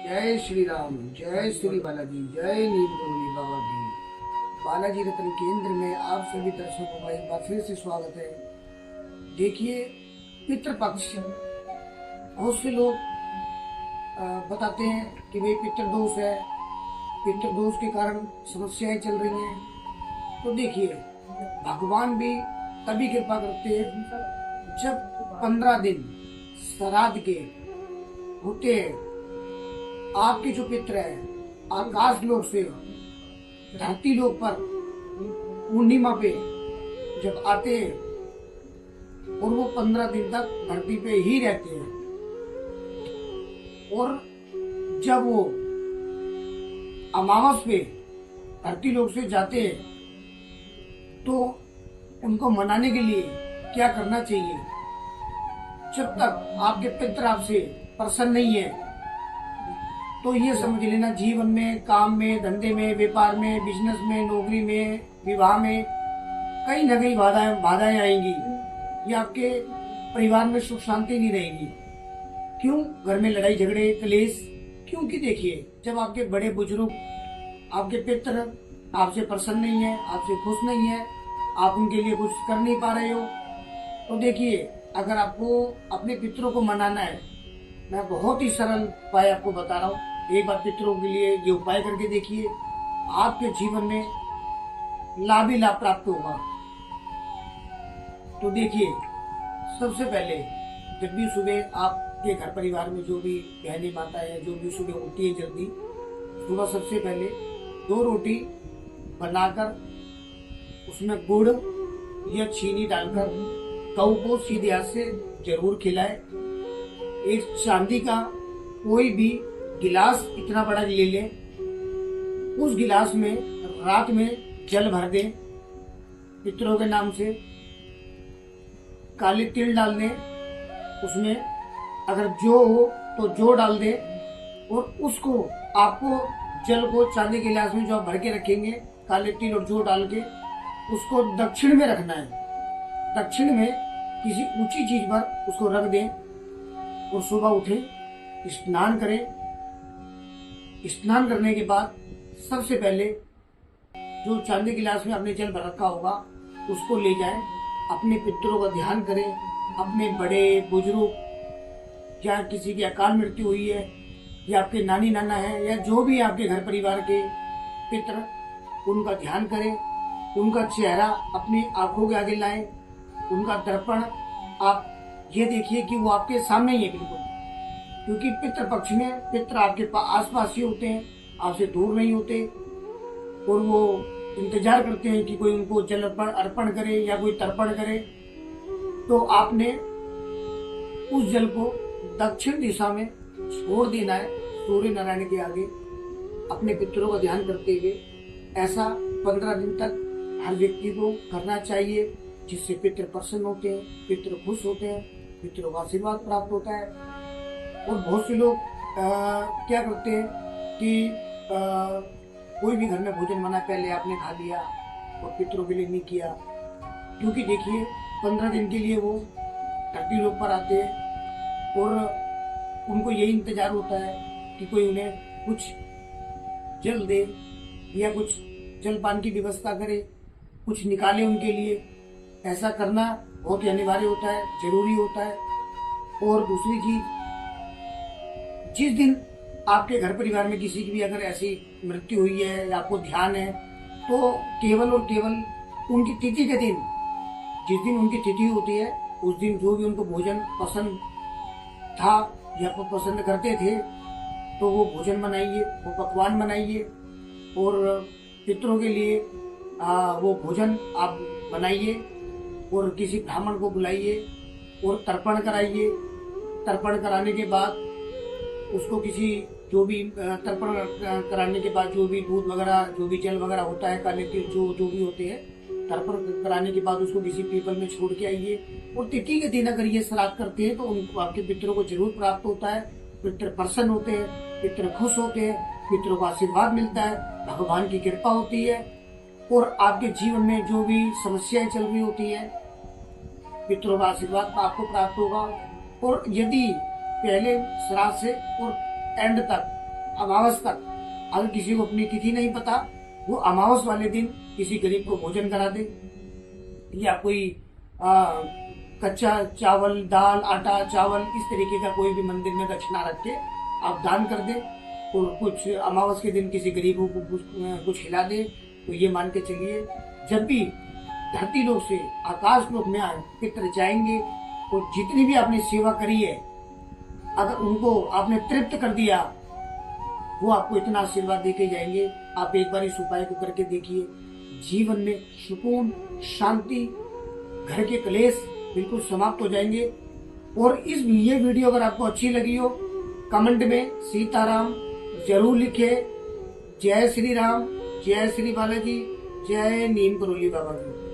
जय श्री राम, जय श्री बालाजी, जय नीलकंठी बाबा की। बालाजी रत्न केंद्र में आप सभी दर्शकों का एक बार फिर से स्वागत है। देखिए, पितृपक्ष बहुत से लोग बताते हैं कि भाई पितृदोष है, पितृदोष के कारण समस्याएं चल रही हैं। तो देखिए, भगवान भी तभी कृपा करते हैं जब 15 दिन श्राद्ध के होते हैं। आपके जो पितर है आकाश लोक से धरती लोक पर पूर्णिमा पे जब आते हैं और वो 15 दिन तक धरती पे ही रहते हैं, और जब वो अमावस पे धरती लोक से जाते हैं तो उनको मनाने के लिए क्या करना चाहिए? जब तक आपके पितर आपसे प्रसन्न नहीं है तो ये समझ लेना, जीवन में, काम में, धंधे में, व्यापार में, बिजनेस में, नौकरी में, विवाह में कहीं न कहीं बाधाएं आएंगी या आपके परिवार में सुख शांति नहीं रहेगी। क्यों? घर में लड़ाई झगड़े कलेश। क्योंकि देखिए, जब आपके बड़े बुजुर्ग, आपके पितर आपसे प्रसन्न नहीं है, आपसे खुश नहीं है, आप उनके लिए कुछ कर नहीं पा रहे हो, तो देखिए, अगर आपको अपने पितरों को मनाना है, मैं बहुत ही सरल उपाय आपको बता रहा हूँ। एक बार पितरों के लिए ये उपाय करके देखिए, आपके जीवन में लाभ ही लाभ प्राप्त होगा। तो देखिए, सबसे पहले जब भी सुबह आपके घर परिवार में जो भी बहनें माता है, जो भी सुबह उठती है जल्दी, सुबह सबसे पहले 2 रोटी बनाकर उसमें गुड़ या चीनी डालकर गऊ को सीधे हाथ से जरूर खिलाए। एक चांदी का कोई भी गिलास इतना बड़ा ले ले, उस गिलास में रात में जल भर दे, पितरों के नाम से काले तिल डाल दे, उसमें अगर जो हो तो जो डाल दे, और उसको आपको जल को चांदी के गिलास में जो आप भर के रखेंगे काले तिल और जो डाल के, उसको दक्षिण में रखना है। दक्षिण में किसी ऊंची चीज पर उसको रख दें और सुबह उठे, स्नान करें। स्नान करने के बाद सबसे पहले जो चांदी गिलास में आपने जल भर रखा होगा उसको ले जाएं, अपने पितरों का ध्यान करें। अपने बड़े बुजुर्ग या किसी की अकाल मृत्यु हुई है या आपके नानी नाना है या जो भी आपके घर परिवार के पितर, उनका ध्यान करें। उनका चेहरा अपनी आंखों के आगे लाएं। उनका दर्पण आप ये देखिए कि वो आपके सामने ही है बिल्कुल, क्योंकि पितृ पक्ष में पितृ आपके आसपास ही होते हैं, आपसे दूर नहीं होते, और वो इंतजार करते हैं कि कोई उनको जल अर्पण करे या कोई तर्पण करे। तो आपने उस जल को दक्षिण दिशा में छोड़ देना है, सूर्य नारायण के आगे, अपने पितरों का ध्यान करते हुए। ऐसा 15 दिन तक हर व्यक्ति को करना चाहिए, जिससे पितृ प्रसन्न होते हैं, पितृ खुश होते हैं, पितरों का आशीर्वाद प्राप्त होता है। और बहुत से लोग क्या करते हैं कि कोई भी घर में भोजन बना, पहले आपने खा लिया और पितरों के लिए नहीं किया। क्योंकि देखिए, 15 दिन के लिए वो धरती लोक पर आते हैं और उनको यही इंतजार होता है कि कोई उन्हें कुछ जल दे या कुछ जलपान की व्यवस्था करे, कुछ निकाले उनके लिए। ऐसा करना बहुत ही अनिवार्य होता है, जरूरी होता है। और दूसरी चीज, जिस दिन आपके घर परिवार में किसी की भी अगर ऐसी मृत्यु हुई है या आपको ध्यान है, तो केवल और केवल उनकी तिथि के दिन, जिस दिन उनकी तिथि होती है, उस दिन जो भी उनको भोजन पसंद था या वो पसंद करते थे, तो वो भोजन बनाइए, वो पकवान बनाइए और पितरों के लिए वो भोजन आप बनाइए और किसी ब्राह्मण को बुलाइए और तर्पण कराइए। तर्पण कराने के बाद उसको किसी जो भी तर्पण कराने के बाद जो भी दूध वगैरह, जो भी जल वगैरह होता है, काले तिल जो भी होते हैं, तर्पण कराने के बाद उसको किसी पीपल में छोड़ के आइए। और तिथि के दिन अगर ये श्राद्ध करते हैं तो उनको, आपके पितरों को जरूर प्राप्त होता है। पितर प्रसन्न होते हैं, पितर खुश होते हैं, पितरों का आशीर्वाद मिलता है, भगवान की कृपा होती है, और आपके जीवन में जो भी समस्याएं चल रही होती है, पितरों का आशीर्वाद आपको प्राप्त होगा। और यदि पहले श्राद्ध से और एंड तक अमावस तक अगर किसी को अपनी तिथि नहीं पता, वो अमावस वाले दिन किसी गरीब को भोजन करा दे, या कोई कच्चा चावल, दाल, आटा, चावल इस तरीके का कोई भी मंदिर में दक्षिणा रख के आप दान कर दे, और कुछ अमावस के दिन किसी गरीबों को कुछ खिला दे, तो ये मान के चलिए जब भी धरती लोक से आकाश लोक में पितर जाएंगे, और जितनी भी आपने सेवा करी है अगर उनको आपने तृप्त कर दिया, वो आपको इतना आशीर्वाद देके जाएंगे। आप एक बार इस उपाय को करके देखिए, जीवन में सुकून, शांति, घर के क्लेश बिल्कुल समाप्त हो जाएंगे। और ये वीडियो अगर आपको अच्छी लगी हो, कमेंट में सीताराम जरूर लिखे। जय श्री राम, जय श्री बालाजी, जय नीम करोली बाबा जी।